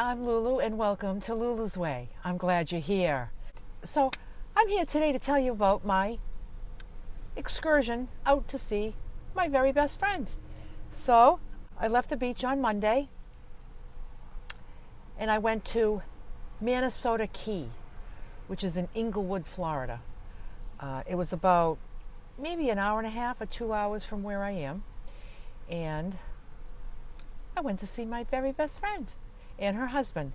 I'm Lulu and welcome to Lulu's Way. I'm glad you're here. So I'm here today to tell you about my excursion out to see my very best friend. So I left the beach on Monday and I went to Manasota Key, which is in Englewood, Florida. It was about maybe an hour and a half or 2 hours from where I am. And I went to see my very best friend and her husband.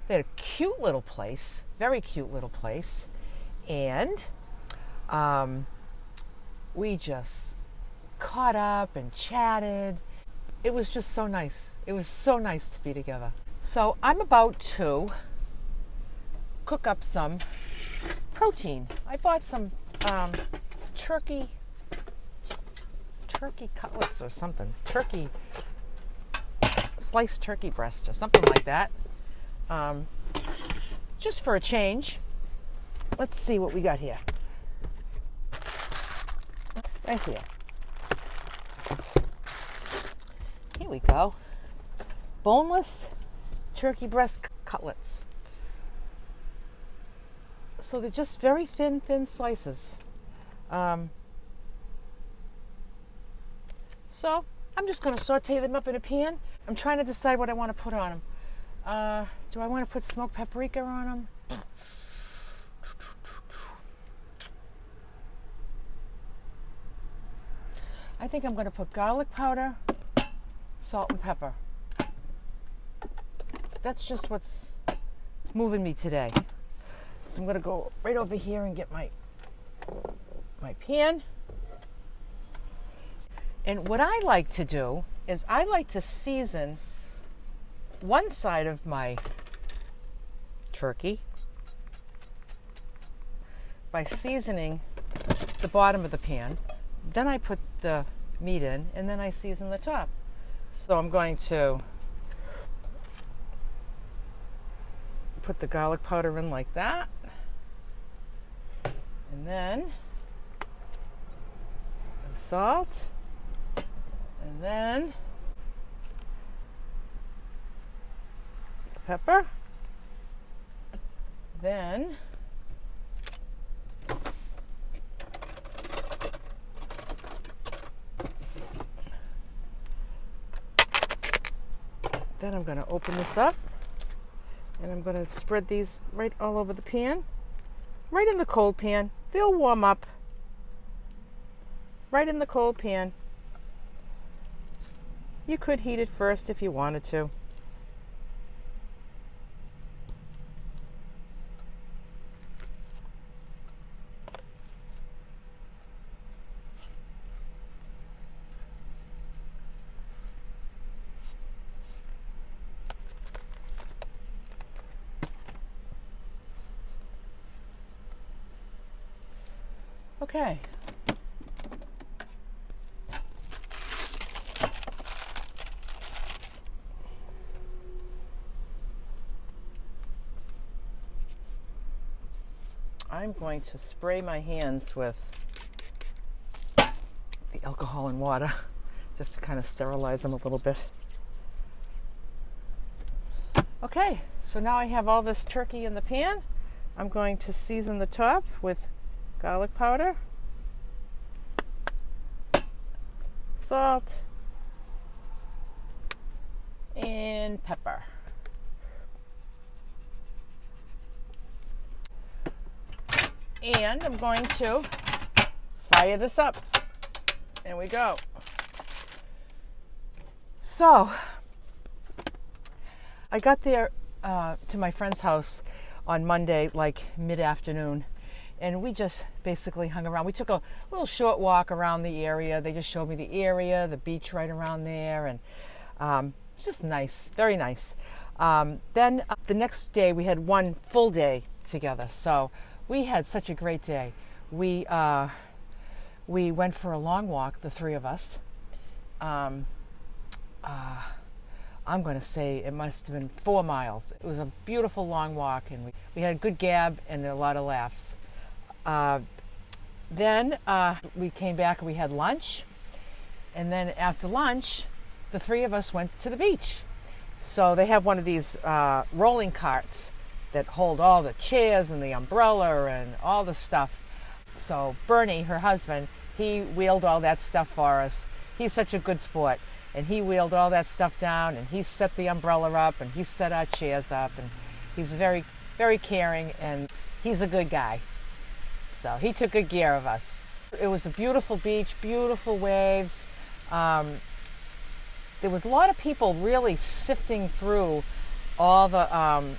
They had a cute little place, very cute little place. And we just caught up and chatted. It was just so nice. It was so nice to be together. So I'm about to cook up some protein. I bought some turkey cutlets or something. Sliced turkey breast or something like that. Just for a change. Let's see what we got here. Right here. Here we go. Boneless turkey breast cutlets. So they're just very thin slices. So I'm just going to saute them up in a pan. I'm trying to decide what I want to put on them. Do I want to put smoked paprika on them? I think I'm going to put garlic powder, salt and pepper. That's just what's moving me today. So I'm going to go right over here and get my pan. And what I like to do is I like to season one side of my turkey by seasoning the bottom of the pan. Then I put the meat in and then I season the top. So I'm going to put the garlic powder in like that. And then salt. And then pepper. Then I'm going to open this up and I'm going to spread these right all over the pan, right in the cold pan. They'll warm up right in the cold pan. You could heat it first if you wanted to. Okay. I'm going to spray my hands with the alcohol and water just to kind of sterilize them a little bit. Okay, so now I have all this turkey in the pan. I'm going to season the top with garlic powder, salt, and pepper. And I'm going to fire this up. There we go. So I got there to my friend's house on Monday, like mid-afternoon, and we just basically hung around. We took a little short walk around the area. They just showed me the area, the beach right around there, and it's just nice, very nice. Then the next day we had one full day together. So we had such a great day. We went for a long walk, the three of us. I'm going to say it must have been 4 miles. It was a beautiful long walk, and we had a good gab and a lot of laughs. Then we came back and we had lunch. And then after lunch, the three of us went to the beach. So they have one of these rolling carts that hold all the chairs and the umbrella and all the stuff. So Bernie, her husband, he wheeled all that stuff for us. He's such a good sport. And he wheeled all that stuff down, and he set the umbrella up, and he set our chairs up, and he's very, very caring, and he's a good guy. So he took good care of us. It was a beautiful beach, beautiful waves. There was a lot of people really sifting through all the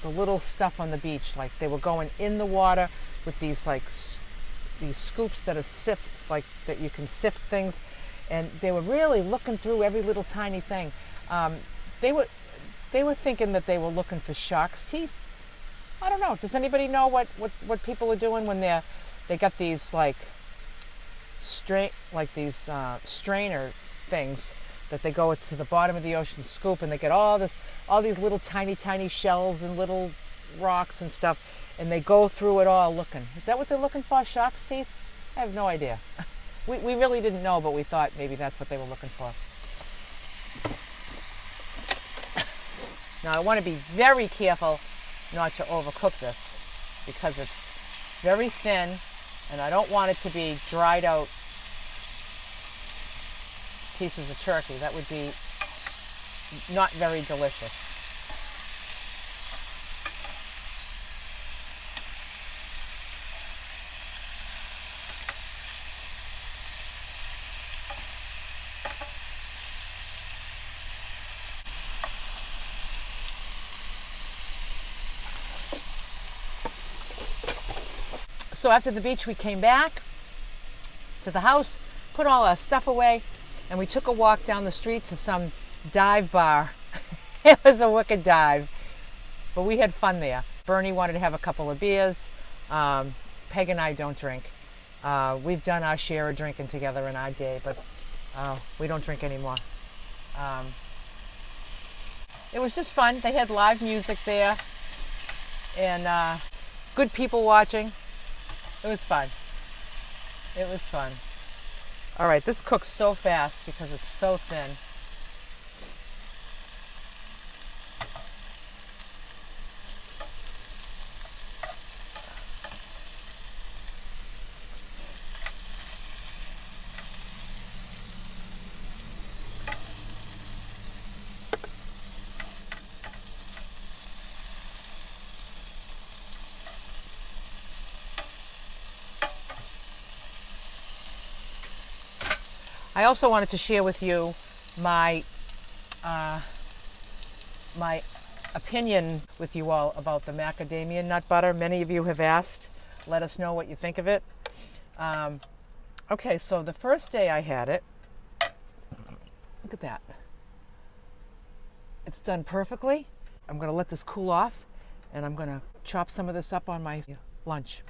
little stuff on the beach. Like they were going in the water with these these scoops that are sift, like that you can sift things. And they were really looking through every little tiny thing. They were thinking that they were looking for shark's teeth. I don't know. Does anybody know what people are doing when they got these strainer things that they go to the bottom of the ocean, scoop, and they get all these little tiny shells and little rocks and stuff, and they go through it all looking. Is that what they're looking for? Shark's teeth? I have no idea. We really didn't know, but we thought maybe that's what they were looking for. Now I want to be very careful not to overcook this because it's very thin and I don't want it to be dried out pieces of turkey. That would be not very delicious. So after the beach, we came back to the house, put all our stuff away, and we took a walk down the street to some dive bar. It was a wicked dive, but we had fun there. Bernie wanted to have a couple of beers. Peg and I don't drink. We've done our share of drinking together in our day, but we don't drink anymore. It was just fun. They had live music there and good people watching. It was fun. It was fun. All right, this cooks so fast because it's so thin. I also wanted to share with you my my opinion with you all about the macadamia nut butter. Many of you have asked. Let us know what you think of it. Okay, so the first day I had it, look at that. It's done perfectly. I'm going to let this cool off, and I'm going to chop some of this up on my lunch.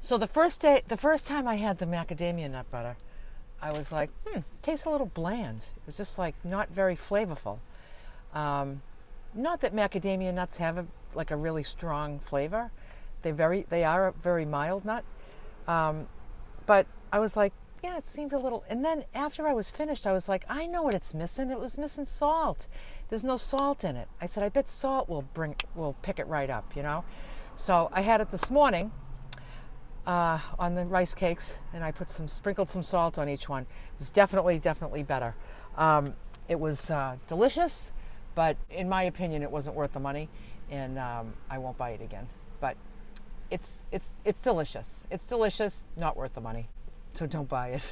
So the first time I had the macadamia nut butter, I was like, tastes a little bland. It was just like not very flavorful. Not that macadamia nuts have a really strong flavor. They are a very mild nut. But I was like, yeah, it seems a little. And then after I was finished, I was like, I know what it's missing. It was missing salt. There's no salt in it. I said, I bet salt will pick it right up, you know. So I had it this morning. On the rice cakes, and I sprinkled some salt on each one. It was definitely better. It was delicious, but in my opinion, it wasn't worth the money, and I won't buy it again. But it's delicious. It's delicious, not worth the money. So don't buy it.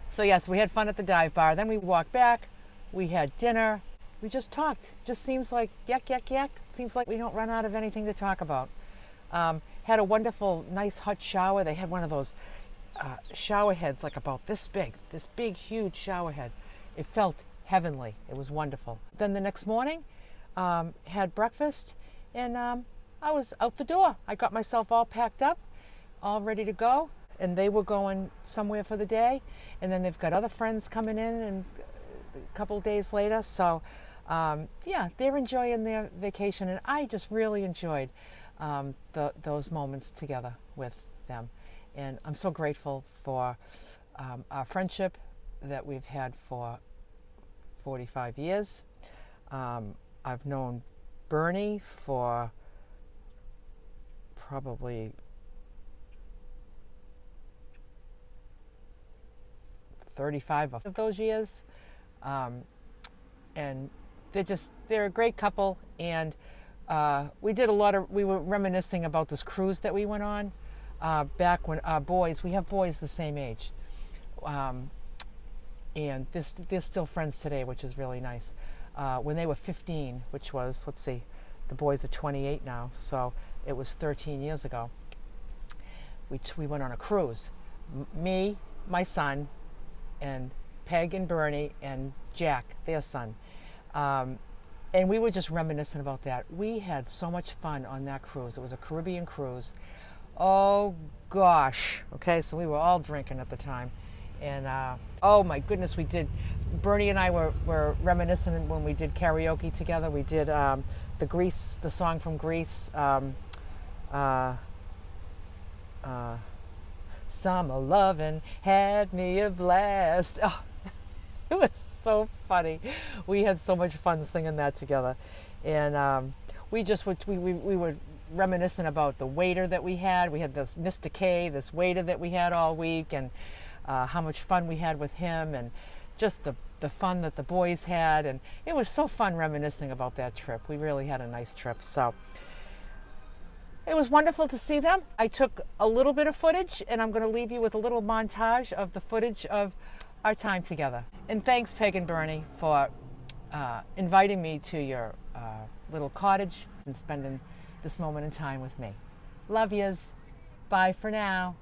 So yes, we had fun at the dive bar. Then we walked back. We had dinner. We just talked. Just seems like yak. Seems like we don't run out of anything to talk about. Had a wonderful, nice hot shower. They had one of those shower heads like about this big, huge shower head. It felt heavenly. It was wonderful. Then the next morning, had breakfast, and I was out the door. I got myself all packed up, all ready to go, and they were going somewhere for the day. And then they've got other friends coming in and a couple of days later. So yeah, they're enjoying their vacation, and I just really enjoyed those moments together with them. And I'm so grateful for our friendship that we've had for 45 years. I've known Bernie for probably 35 of those years. And they're a great couple. And we were reminiscing about this cruise that we went on back when we have boys the same age. And they're still friends today, which is really nice. When they were 15, which was, let's see, the boys are 28 now, so it was 13 years ago. We went on a cruise. Me, my son, and Peg and Bernie and Jack, their son. And we were just reminiscing about that. We had so much fun on that cruise. It was a Caribbean cruise. Oh gosh. Okay, so we were all drinking at the time. And oh my goodness, we did. Bernie and I were reminiscing when we did karaoke together. We did the song from Grease. Summer lovin' had me a blast. Oh, it was so funny. We had so much fun singing that together. And we were reminiscing about the waiter that we had. We had this Mr. K, this waiter that we had all week, and how much fun we had with him, and just the fun that the boys had. And it was so fun reminiscing about that trip. We really had a nice trip. So it was wonderful to see them. I took a little bit of footage, and I'm going to leave you with a little montage of the footage of our time together. And thanks, Peg and Bernie, for inviting me to your little cottage and spending this moment in time with me. Love yous. Bye for now.